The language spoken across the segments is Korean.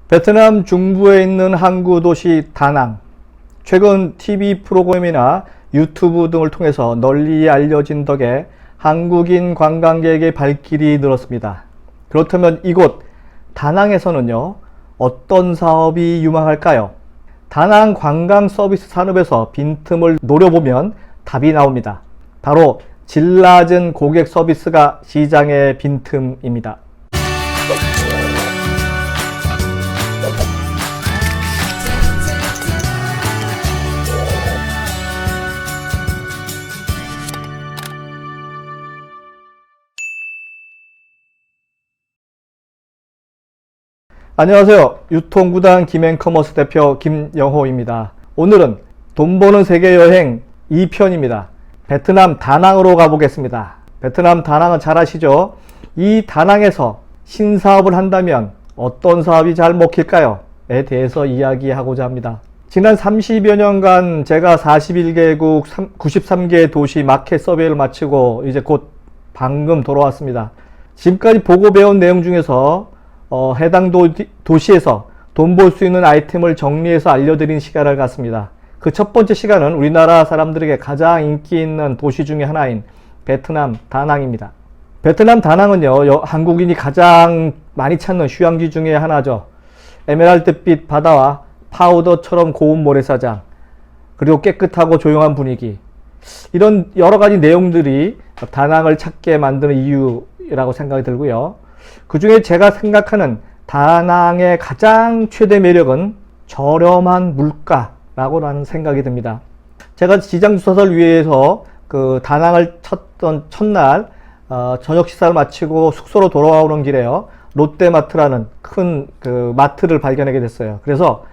베트남 중부에 있는 항구 도시 다낭. 최근 TV 프로그램이나 유튜브 등을 통해서 널리 알려진 덕에 한국인 관광객의 발길이 늘었습니다. 그렇다면 이곳 다낭에서는요, 어떤 사업이 유망할까요? 다낭 관광 서비스 산업에서 빈틈을 노려보면 답이 나옵니다. 바로 질 낮은 고객 서비스가 시장의 빈틈입니다. 안녕하세요. 유통구단 김앤커머스 대표 김영호입니다. 오늘은 돈 버는 세계 여행 2편입니다. 베트남 다낭으로 가보겠습니다. 베트남 다낭은 잘 아시죠? 이 다낭에서 신사업을 한다면 어떤 사업이 잘 먹힐까요? 에 대해서 이야기하고자 합니다. 지난 30여 년간 제가 41개국 93개 도시 마켓 서베이를 마치고 이제 곧 방금 돌아왔습니다. 지금까지 보고 배운 내용 중에서 해당 도시에서 돈 벌 수 있는 아이템을 정리해서 알려드린 시간을 갖습니다. 그 첫 번째 시간은 우리나라 사람들에게 가장 인기 있는 도시 중에 하나인 베트남 다낭입니다. 베트남 다낭은요, 한국인이 가장 많이 찾는 휴양지 중에 하나죠. 에메랄드빛 바다와 파우더처럼 고운 모래사장, 그리고 깨끗하고 조용한 분위기, 이런 여러 가지 내용들이 다낭을 찾게 만드는 이유라고 생각이 들고요. 그 중에 제가 생각하는 다낭의 가장 최대 매력은 저렴한 물가라고 라는 생각이 듭니다. 제가 지장주사를 위해서 그 다낭을 쳤던 첫날 저녁 식사를 마치고 숙소로 돌아오는 길에요, 롯데마트라는 큰 그 마트를 발견하게 됐어요. 그래서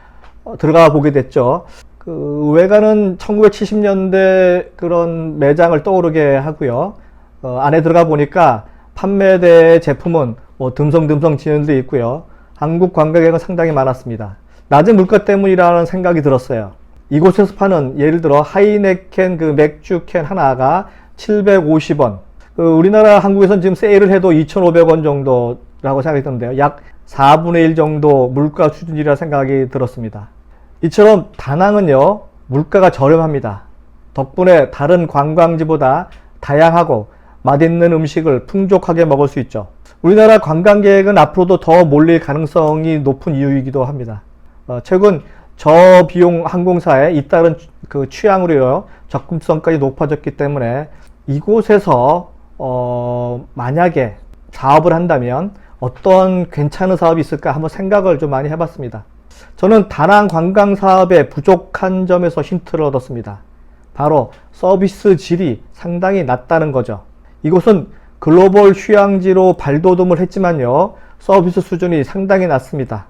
들어가 보게 됐죠. 그 외관은 1970년대 그런 매장을 떠오르게 하고요. 안에 들어가 보니까 판매대 제품은 듬성듬성 진열되어 있고요. 한국 관광객은 상당히 많았습니다. 낮은 물가 때문이라는 생각이 들었어요. 이곳에서 파는 예를 들어 하이네켄 그 맥주 캔 하나가 750원. 우리나라 한국에서는 지금 세일을 해도 2,500원 정도라고 생각이 드는데요. 약 4분의 1 정도 물가 수준이라 생각이 들었습니다. 이처럼 다낭은요, 물가가 저렴합니다. 덕분에 다른 관광지보다 다양하고 맛있는 음식을 풍족하게 먹을 수 있죠. 우리나라 관광객은 앞으로도 더 몰릴 가능성이 높은 이유이기도 합니다. 최근 저비용 항공사에 잇따른 그 취향으로요, 접근성까지 높아졌기 때문에 이곳에서 만약에 사업을 한다면 어떤 괜찮은 사업이 있을까 한번 생각을 좀 많이 해봤습니다. 저는 다낭 관광 사업의 부족한 점에서 힌트를 얻었습니다. 바로 서비스 질이 상당히 낮다는 거죠. 이곳은 글로벌 휴양지로 발돋움을 했지만요, 서비스 수준이 상당히 낮습니다.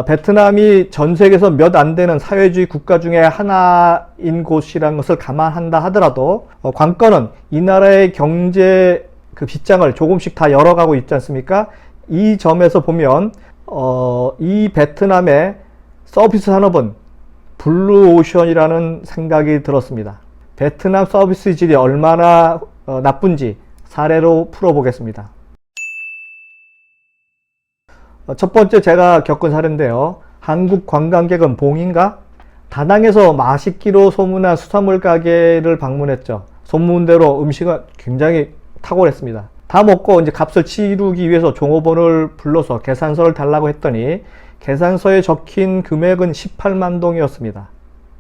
베트남이 전 세계에서 몇 안 되는 사회주의 국가 중에 하나인 곳이라는 것을 감안한다 하더라도 관건은 이 나라의 경제 그 빗장을 조금씩 다 열어가고 있지 않습니까? 이 점에서 보면 이 베트남의 서비스 산업은 블루오션이라는 생각이 들었습니다. 베트남 서비스 질이 얼마나 나쁜지 사례로 풀어보겠습니다. 첫 번째 제가 겪은 사례인데요. 한국 관광객은 봉인가? 다낭에서 맛있기로 소문난 수산물 가게를 방문했죠. 소문대로 음식은 굉장히 탁월했습니다. 다 먹고 이제 값을 치르기 위해서 종업원을 불러서 계산서를 달라고 했더니 계산서에 적힌 금액은 18만 동이었습니다.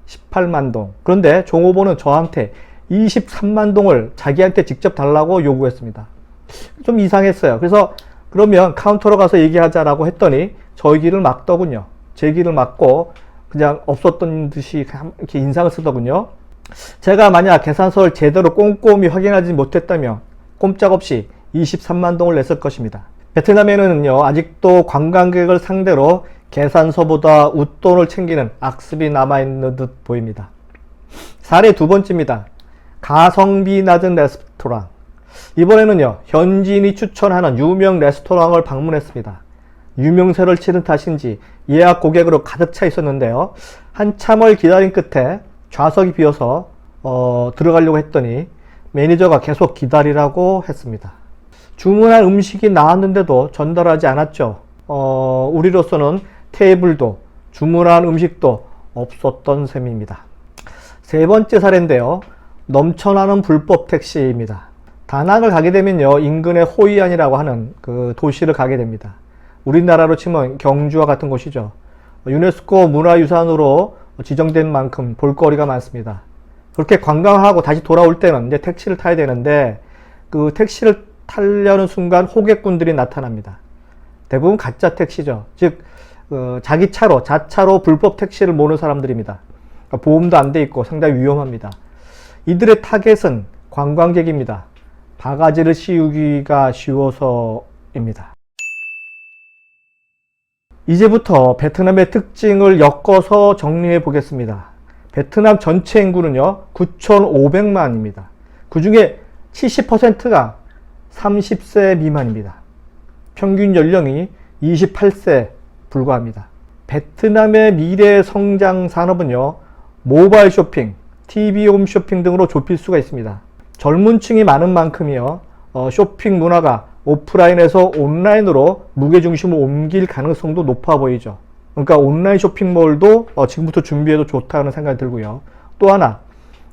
18만 동. 그런데 종업원은 저한테 23만 동을 자기한테 직접 달라고 요구했습니다. 좀 이상했어요. 그래서 그러면 카운터로 가서 얘기하자라고 했더니 저희 길을 막더군요. 제 길을 막고 그냥 없었던 듯이 이렇게 인상을 쓰더군요. 제가 만약 계산서를 제대로 꼼꼼히 확인하지 못했다면 꼼짝없이 23만 동을 냈을 것입니다. 베트남에는요, 아직도 관광객을 상대로 계산서보다 웃돈을 챙기는 악습이 남아있는 듯 보입니다. 사례 두 번째입니다. 가성비 낮은 레스토랑. 이번에는요, 현지인이 추천하는 유명 레스토랑을 방문했습니다. 유명세를 치른 탓인지 예약 고객으로 가득 차 있었는데요, 한참을 기다린 끝에 좌석이 비어서 들어가려고 했더니 매니저가 계속 기다리라고 했습니다. 주문한 음식이 나왔는데도 전달하지 않았죠. 우리로서는 테이블도 주문한 음식도 없었던 셈입니다. 세 번째 사례인데요. 넘쳐나는 불법 택시입니다. 다낭을 가게 되면요, 인근의 호이안이라고 하는 그 도시를 가게 됩니다. 우리나라로 치면 경주와 같은 곳이죠. 유네스코 문화유산으로 지정된 만큼 볼거리가 많습니다. 그렇게 관광하고 다시 돌아올 때는 이제 택시를 타야 되는데, 그 택시를 타려는 순간 호객꾼들이 나타납니다. 대부분 가짜 택시죠. 즉 자기 차로, 자차로 불법 택시를 모는 사람들입니다. 보험도 안 돼 있고 상당히 위험합니다. 이들의 타겟은 관광객입니다. 바가지를 씌우기가 쉬워서입니다. 이제부터 베트남의 특징을 엮어서 정리해 보겠습니다. 베트남 전체 인구는요, 9,500만입니다. 그 중에 70%가 30세 미만입니다. 평균 연령이 28세 불과합니다. 베트남의 미래 성장 산업은요, 모바일 쇼핑, TV 홈쇼핑 등으로 좁힐 수가 있습니다. 젊은 층이 많은 만큼이요, 쇼핑 문화가 오프라인에서 온라인으로 무게중심을 옮길 가능성도 높아 보이죠. 그러니까 온라인 쇼핑몰도 지금부터 준비해도 좋다는 생각이 들고요. 또 하나,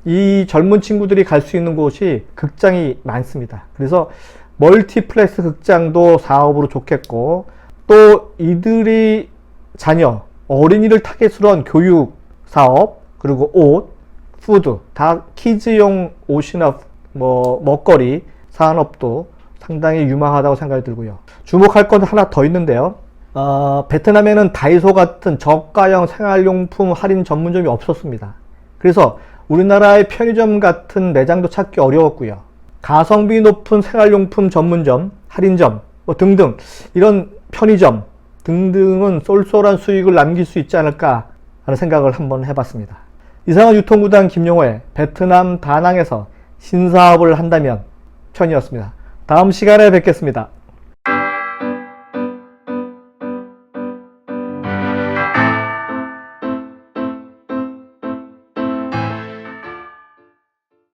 이 젊은 친구들이 갈 수 있는 곳이 극장이 많습니다. 그래서 멀티플렉스 극장도 사업으로 좋겠고, 또 이들이 자녀, 어린이를 타겟으로 한 교육 사업, 그리고 옷, 푸드, 다 키즈용 옷이나 먹거리 산업도 상당히 유망하다고 생각이 들고요. 주목할 건 하나 더 있는데요. 베트남에는 다이소 같은 저가형 생활용품 할인 전문점이 없었습니다. 그래서 우리나라의 편의점 같은 매장도 찾기 어려웠고요. 가성비 높은 생활용품 전문점, 할인점 등등 이런 편의점 등등은 쏠쏠한 수익을 남길 수 있지 않을까 하는 생각을 한번 해봤습니다. 이상은 유통구단 김용호의 베트남 다낭에서 신사업을 한다면 편이었습니다. 다음 시간에 뵙겠습니다.